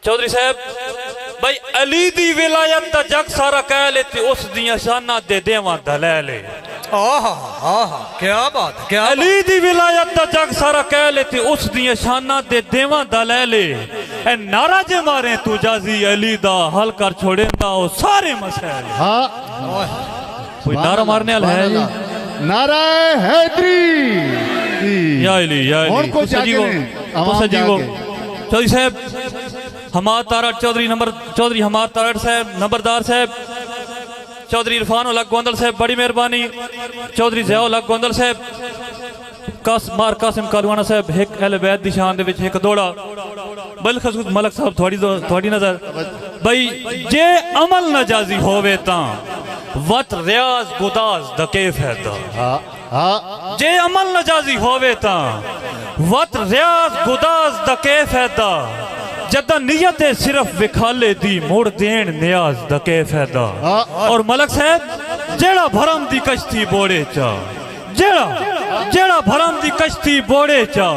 चौधरी साहब भाई अली दी विलायत दा जग सारा कह लेते उस दियां शाना दे देवा दलैले। क्या बात है, क्या अली दी विलायत दा जग सारा कह लेते उस दियां शाना दे देवा दलैले। ए नारा जे मारे तू जाजी अली दा हल कर छोड़ेंदा ओ सारे मसले। हाँ कोई नारा मारने वाला है? नारा हैदरी या अली या अली और कुछ सजीवो तो सजीवो। चौधरी साहब हमाद तारड़ चौधरी हमाद तारड़ साहब नंबरदार साहब चौधरी इरफान उल हक गोंदल साहब बड़ी मेहरबानी। चौधरी ज़ियाउल हक गोंदल साहब कासिम कालवाना साहब एक अहले बैत दी शान दे विच एक दौड़ा बिलखसूस मलक साहब थोड़ी नजर भाई जे अमल नजाजी होवे तां वत रियाज गुदाज द कैफ है दा। जे अमल नजाजी होवे तां वत रियाज गुदाज द कैफ है दा। जदा नियत सिर्फ विखाले दी मुड़ देन नियाज द कैफ है दा। और मलक साहब जेड़ा भरम दी कश्ती बोड़े चा जेड़ा भरम दी कश्ती बोड़े चा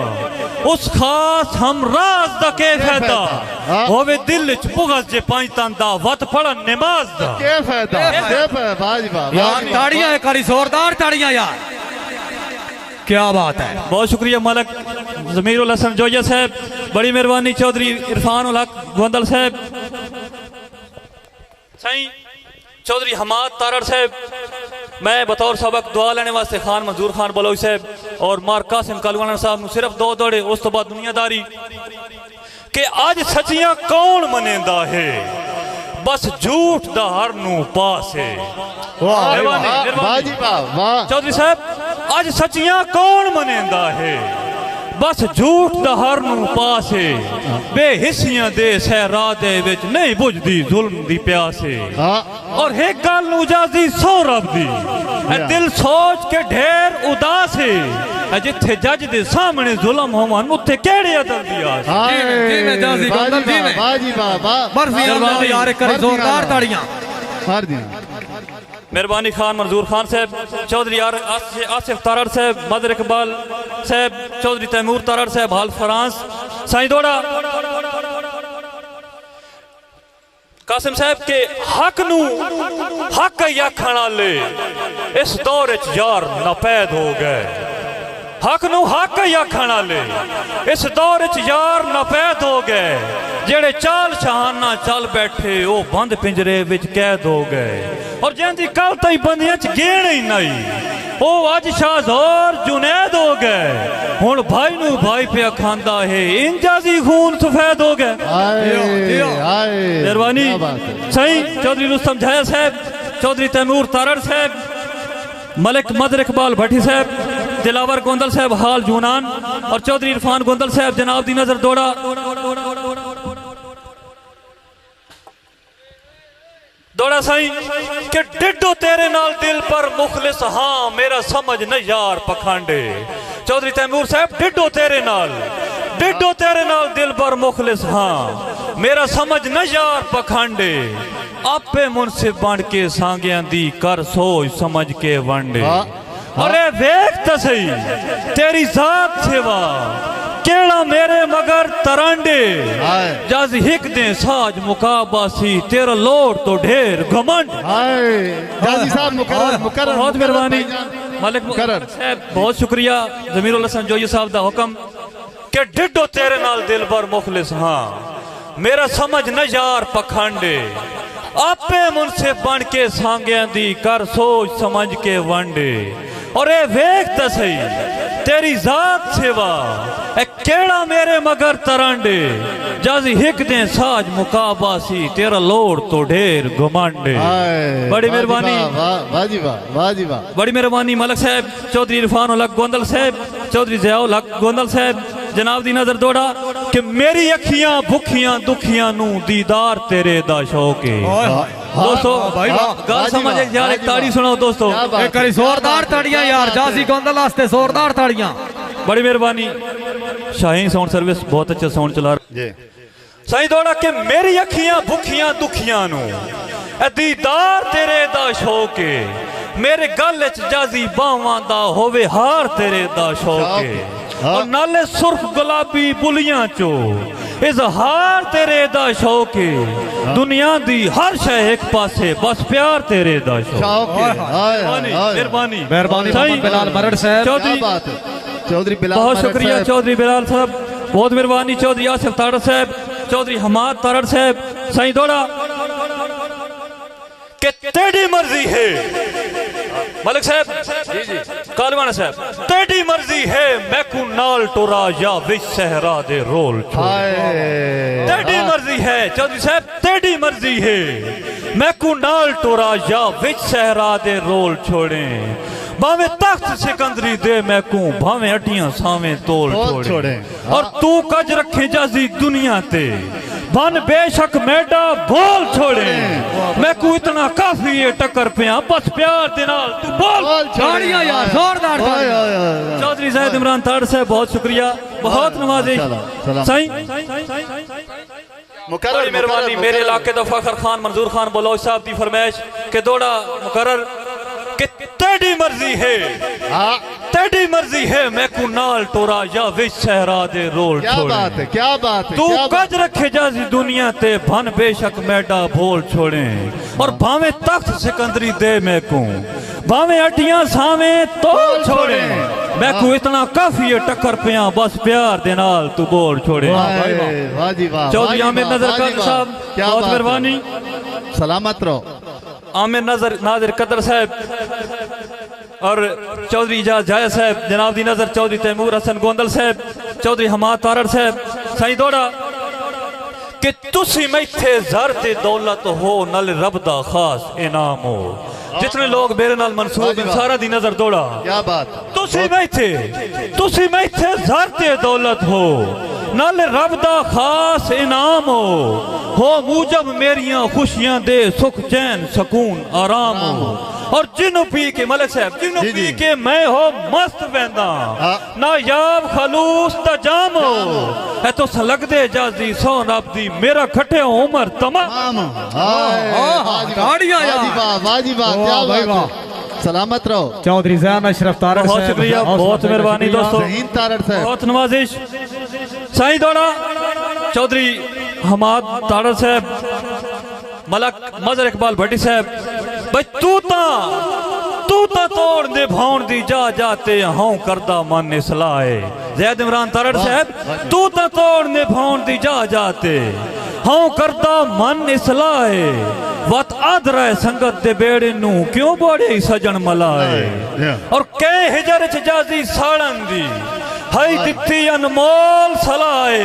उस खास हम राज दा कैफ है दा। होवे दिल च पुगस जे पांच तंदा वत पढ़न नमाज दा कैफ है दा। कैफ है बाजी बा यार ताड़ियां एक बारी जोरदार ताड़ियां यार, क्या बात है। बहुत शुक्रिया मलक ज़मीरुल हसन जोया साहब बड़ी मेहरबानी। चौधरी इरफान उल हक गोंदल साहब साईं चौधरी हमाद तारड़ साहब मैं बतौर सबक दुआ लेने वास्ते खान मंजूर खान बलोच साहब और मार कासिम कालवाना साहब ने सिर्फ दो दौड़े उस तो बाद दुनियादारी कि आज सचियां कौन मनेंदा है बस झूठ दा हर नू पास है। चौधरी साहब आज सचियां कौन मनेंदा है बस झूठ दा हर नू पास है। बेहिस्सियां दे सहरा दे विच नहीं बुझदी जुल्म दी प्यास है। और एक गल नू जाजी सौ रब दी दिल सोच के ढेर उदास है। जिथे जज दे सामने जुल्म होवन उत्थे केड़े अदल दी आस। जी में जाजी गोंदल जी में बाजी बा मर्जी अल्लाह यार करे जोरदार ताड़ियां मार दी। मेहरबानी खान मंजूर खान साहब चौधरी आसिफ तारड़ साहब मदर इकबाल साहब चौधरी तैमूर तारड़ साहब हाल फ्रांस साईं दौड़ा कासिम साहब के हक नू हक आखण वाले इस दौर च यार नापैद हो गए। हक नू हक आखण वाले इस दौर च यार नापैद हो गए। जेड़े चाल शहाना चल बैठे वो बंद पिंजरे विच कैद हो गए। और जिंदी कल तई बंदियां च गेण ही नहीं वो अज शाहजोर जुनैद हो गए। हुण भाई नू भाई पे खांदा है इंजाजी खून सफेद हो गए। मेहरबानी सही चौधरी रुस्तम झाया साहब चौधरी तैमूर तारड़ साहब मलिक मदर इकबाल भट्टी साहब दिलावर गोंदल साहब हाल जूनान और चौधरी इरफान गोंदल साहब जनाब दी नजर दौड़ा साईं के डिडो तेरे नाल दिल पर मुखलिस हाँ मेरा समझ न यार पखांडे। चौधरी तैमूर साहब डिडो तेरे नाल दिल पर मुखलिस हाँ मेरा समझ न यार पखांडे। आपे मुनसिफ बन के सांगियां दी कर सोच समझ के वंडे। अरे वेख तो सही तेरी जात सेवा केड़ा मेरे मगर तरांडे। जज हिक दे साज मुकाबासी तेरा लोड तो ढेर घमंड। जाजी साहब मुकर्रर बहुत मेहरबानी मलिक मुकर्रर साहब बहुत शुक्रिया। ज़मीरुल हसन जोई साहब दा हुक्म के डिडो तेरे नाल दिल पर मुखलिस हाँ मेरा समझ न यार पखांडे। आपे मुनसिफ बन के सांगियां दी कर सोच समझ के वंडे। और ए वेख तो सही तेरी जात सेवा केड़ा मेरे मगर तरांडे। जाजी हिक दे साज मुकाबासी तेरा लोड तो ढेर घुमांडे। बड़ी मेहरबानी बड़ी मेहरबानी मलक साहब चौधरी इरफान उल हक गोंदल साहब चौधरी ज़ियाउल हक गोंदल साहब जनाब दी नजर दौड़ा कि मेरी अखियां भुखियां दुखियां नू दीदार तेरे दा शौक है। दोस्तों गल समझ यार एक ताड़ी सुनो दोस्तों एक बारी जोरदार ताड़ियां यार जाजी गोंदल वास्ते जोरदार ताड़ियां। बड़ी मेहरबानी शाहीन साउंड सर्विस बहुत अच्छा साउंड चला रहा साईं दौड़ा के मेरी अखियां भुखियां दुखियां नू दीदार तेरे दा शौक है। मेरे गल च जाजी बावां दा होवे हार तेरे दा शौक है। और नाले सुर्ख गुलाबी बुलियां चो इजहार तेरे दा शौक है दुनिया दी हर शय एक पासे बस प्यार तेरे दा शौक शौक है। हाय, हाय, हाय। मेहरबानी मेहरबानी मोहम्मद बिलाल मरड़ साहब। क्या चौधरी बात है चौधरी बिलाल बहुत मरड़ शुक्रिया साहब। चौधरी बिलाल साहब बहुत मेहरबानी चौधरी आसिफ तारड़ साहब चौधरी हमाद तारड़ साहब साईं दौड़ा कि तेरी मर्जी है मलिक साहब जी जी कालवाना साहब तेरी मर्जी है मैं को नाल टोरा या विच सहरा दे रोल हाय तेरी मर्जी है चौधरी साहब तेरी मर्जी है मैं को नाल टोरा या विच सहरा दे रोल छोड़े भावे तख्त सिकंदरी दे मैं को भावे अटियां सावे तोल छोड़े और तू कज रखे जाजी दुनिया ते बन बेशक मैडा बोल छोड़े मैं को इतना काफी है टक्कर पिया बस प्यार दे नाल तू बोल ताड़ियां यार जोरदार हाय, ताड़ियां। हाय, हाय, हाय। चौधरी जाहिद इमरान तारड़ साहब बहुत शुक्रिया बहुत नवाजिश सलाम। साईं मुकर्रर, बड़ी मेहरबानी मुकर्रर, मेरे इलाके दा फखर खान मंजूर खान बलोच साहब की फरमाइश के दौड़ा मुकर्रर कि तेरी मर्जी है हाँ, तेरी मर्जी है मैं को नाल टोरा या विच सहरा दे रोल क्या छोड़े बात है क्या बात है तू क्या बात कज रखे जाजी दुनिया ते भन बेशक मैडा भोल छोड़े और भावे तख्त सिकंदरी दे मैं को भावे अटियां सावे तोल छोड़े मैं को इतना काफी है टक्कर पिया बस प्यार दे नाल तू बोल छोड़े हाय, वाह जी वाह चौधरी वाह जी आमिर वाह, नजर वाह जी कादर वाह। साहब क्या बहुत बात है। मेहरबानी सलामत रहो आमिर नजर नाजिर कदर साहब और चौधरी इजाज जाया साहब जनाब दी नजर चौधरी तैमूर हसन गोंदल साहब चौधरी हमाद तारड़ साहब साईं दौड़ा कि तुसी मैथे जर ते दौलत हो नल रब दा खास इनाम हो जितने लोग मेरे नाल मंसूब हैं सारा दी नजर दौड़ा क्या बात तुसी मैथे जर ते दौलत हो नल रब दा खास इनाम हो मूजब मेरियां खुशियां दे सुख चैन सकून आराम हो और जिन्हों पी के मलिक साहब जिन्हों जी, पी जी। के मैं हो मस्त बहदा हाँ। ना याब खलूस ता जाम हो है तो सलग दे जाजी सो रब दी मेरा खटे उमर तमाम ताड़ियां यार। वाह जी वाह क्या वाह भाई बात वाह। है। सलामत रहो चौधरी जैन अशरफ तारड़ बहुत साहब। शुक्रिया बहुत मेहरबानी दोस्तों जहीन तारड़ साहब बहुत नवाजिश साईं दौड़ा चौधरी हमाद तारड़ साहब मलक मजर इकबाल भट्टी साहब भाई तू ता तोड़ दे भाउन दी जा जाते हां करदा मन इसलाए जैद इमरान तारड़ साहब तू ता तोड़ दे भाउन दी जा जाते हां करदा मन इसलाए वत आदरा संगत दे बेड़े नू क्यों बड़े सजन मलाए और कै हिजर च जाजी साड़न दी हाई दित्ती अनमोल सलाए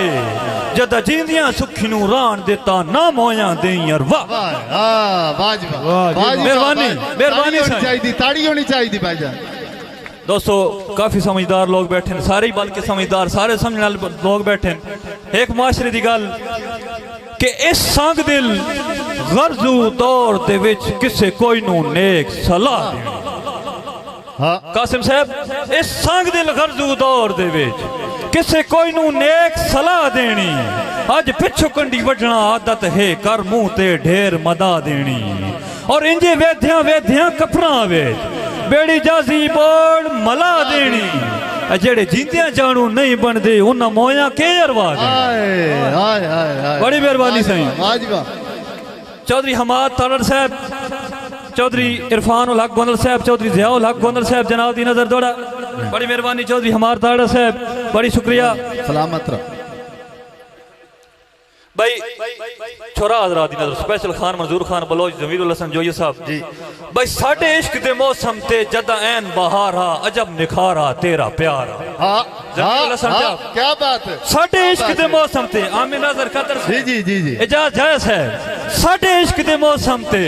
जद जींदियां सुखी नू रान देता ना मोया देई अर वाह वाह जी वाह वाह जी, वाह जी, मेहरबानी, वाह। मेहरबानी ताड़ी होनी साईं। चाहिए ताड़ी होनी चाहिए भाईजान दोस्तों काफी समझदार लोग बैठे हैं सारे ही बल्कि समझदार सारे समझने वाले लोग बैठे हैं एक माशरे दी गल कि इस संग दिल गर्जू दौर दे विच किसे कोई नू नेक सलाह देनी हाँ कासिम साहब इस संग दिल गर्जू दौर दे विच किसे कोई नू नेक सलाह देनी अज पिछू कंडी वढना आदत है कर मुंह ते ढेर मदा देनी और इंजे वेध्यां वेध्यां कपड़ा वेच बेड़ी जाजी बोड़ मला देनी जेड़े जींदियां जानू नहीं बनदे उन्ना मोया के अरवा दे हाय हाय हाय हाय बड़ी मेहरबानी साईं वाह जी वाह चौधरी हमाद तारड़ साहब चौधरी इरफान उल हक गोंदल साहब चौधरी जिया उल हक गोंदल साहब जनाब दी नजर दौड़ा बड़ी मेहरबानी चौधरी हमाद तारड़ साहब बड़ी शुक्रिया सलामत रहो भाई छोरा हजरात दी नजर स्पेशल खान मंजूर खान बलोच जमीरुल हसन जोई साहब जी भाई साडे इश्क दे मौसम ते जदा ऐन बहारा अजब निखारा तेरा प्यारा हाँ जमीरुल हसन हाँ, साहब क्या बात है साडे इश्क दे मौसम ते आमिर नजर कदर जी जी जी जी इजाज जायज है साडे इश्क दे मौसम ते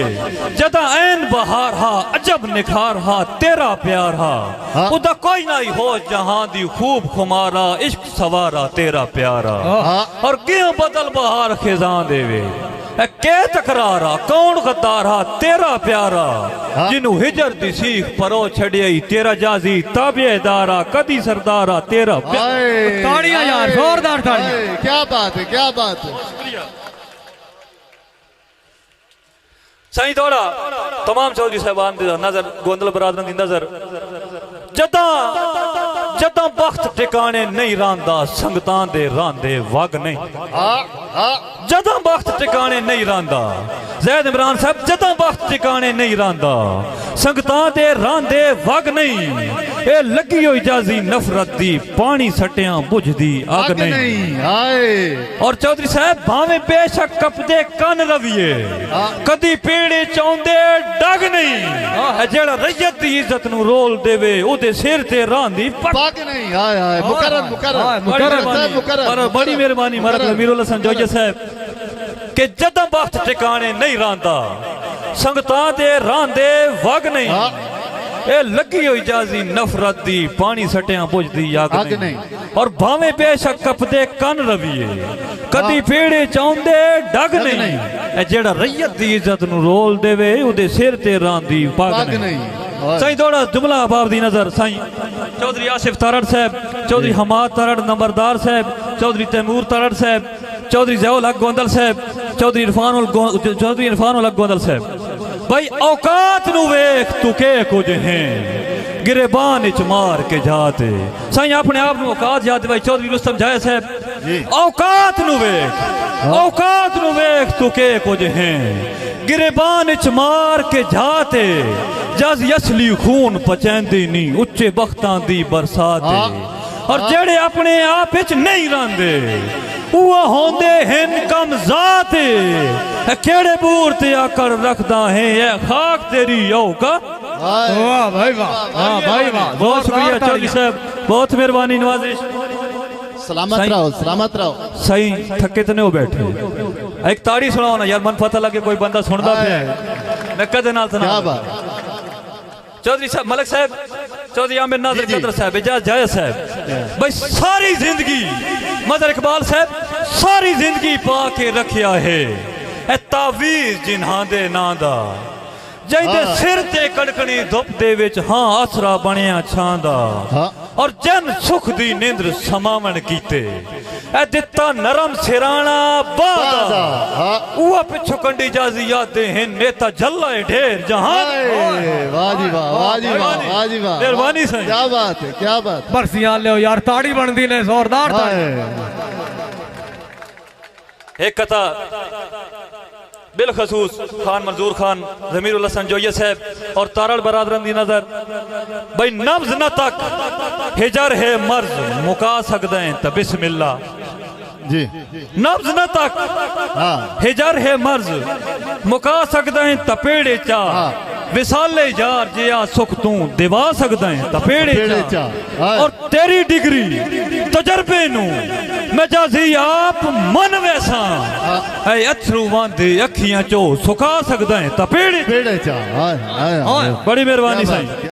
जदा ऐन बहार हा अजब निखार हा तेरा प्यार हा हाँ। उदा कोई ना हो जहां दी खूब खुमारा इश्क सवारा तेरा प्यारा हाँ और क्यों बदल बहार खिजां देवे के तकरारा कौन गद्दारा तेरा प्यारा हाँ। जिन्हू हिजर दी सीख परो छड़ियाई तेरा जाजी ताबेदारा कदी सरदारा तेरा प्यारा हाय, ताड़ियां यार, हाय, जोरदार ताड़ियां। हाय, क्या बात है क्या बात है साईं दौड़ा तमाम चौधरी साहबान दी नजर गोंदल बरादरन दी नजर जदा जदा वक्त ठिकाने नहीं रांदा संगतां दे रांदे वग नहीं जदा वक्त ठिकाने नहीं रांदा ज़ैद इमरान साहब जदा वक्त ठिकाने नहीं रांदा संगतां दे रांदे वग नहीं ए लगी हुई जाजी नफरत दी पानी सटियां बुझदी अग नहीं आए और चौधरी साहब भावे बेशक कपदे कन रविए कदी पेड़े चौंदे डग नहीं जेड़ा रैयत दी इज्जत नु रोल देवे ओदे सिर ते रांदी पग नहीं आए आए मुकर्रर मुकर्रर बड़ी मेहरबानी मारा जमीरुल हसन जोइया साहब के जदा वक्त ठिकाने नहीं रांदा संगतां दे रांदे वग नहीं ए लगी हुई जाजी नफरत दी पानी सटियां बुझदी अग नहीं और भावे बेशक कपदे कन रविए कदी पेड़े चौंदे डग नहीं ए जेड़ा रैयत दी इज्जत नु रोल देवे ओदे सिर ते रांदी पग नहीं साईं थोड़ा जुमला बाब दी नजर साईं चौधरी आसिफ तारड़ साहब चौधरी हमाद तारड़ नंबरदार साहब चौधरी तैमूर तारड़ साहब चौधरी ज़ैउल हक गोंदल साहब चौधरी इरफानुल हक गोंदल साहब भाई औकात नु वेख तू के कुछ है गिरेबान इच मार के जाते साईं अपने आप नु औकात याद भाई चौधरी रुस्तम जाया साहब औकात नु वेख तू के कुछ है गिरेबान इच मार के जाते जज असली खून पचैंदी नी उच्चे बख्तां दी बरसात और जेड़े अपने आप इच नहीं रांदे वो होंदे हिन कम जात केड़े बूर ते आकर रखदा है ये खाक तेरी औका वाह भाई वाह बहुत शुक्रिया चौधरी साहब बहुत मेहरबानी नवाजिश सलामत रहो सही थके तो नहीं हो बैठे एक ताड़ी सुनाओ ना यार मन पता लगे कोई बंदा सुनदा पे मैं कदे नाल सुना चौधरी साहब मलक साहब चौधरी आमिर नाज़िर कदर साहब एजाज जाया साहब भाई सारी जिंदगी मदर इकबाल साहब सारी जिंदगी पा के रखिया है ए तावीज जिन्हां दे नां दा जैदे सिर ते कड़कनी धुप दे विच हां आसरा बनिया छांदा और जन सुख दी निंद्र समावन कीते ए दिता नरम सिराना बादा उआ पिछो कंडी जाजी यादे हैं नेता जल्ला ढेर जहां वाह जी वाह मेहरबानी साईं क्या बात बरसियां ले यार ताड़ी बनदी ने जोरदार ताड़ी एक कथा बिलखसूस खान मंजूर खान जमीरुल हसन जोइया साहब और तारड़ बरादरन दी नजर भाई नब्ज न तक हिजर है मर्ज मुका सकते हैं तो बिस्मिल्लाह जी नब्ज न तक हिजर है मर्ज मुका सकते हैं तपेड़े चा विसाले यार जिया सुख तू दिवा सकते हैं तपेड़े चा और तेरी डिग्री तजर्बे नू मैं जाजी आप मन वैसा अथरू वांदे अखियां चो सुखा सकते हैं तपेड़े चा बड़ी मेहरबानी साईं।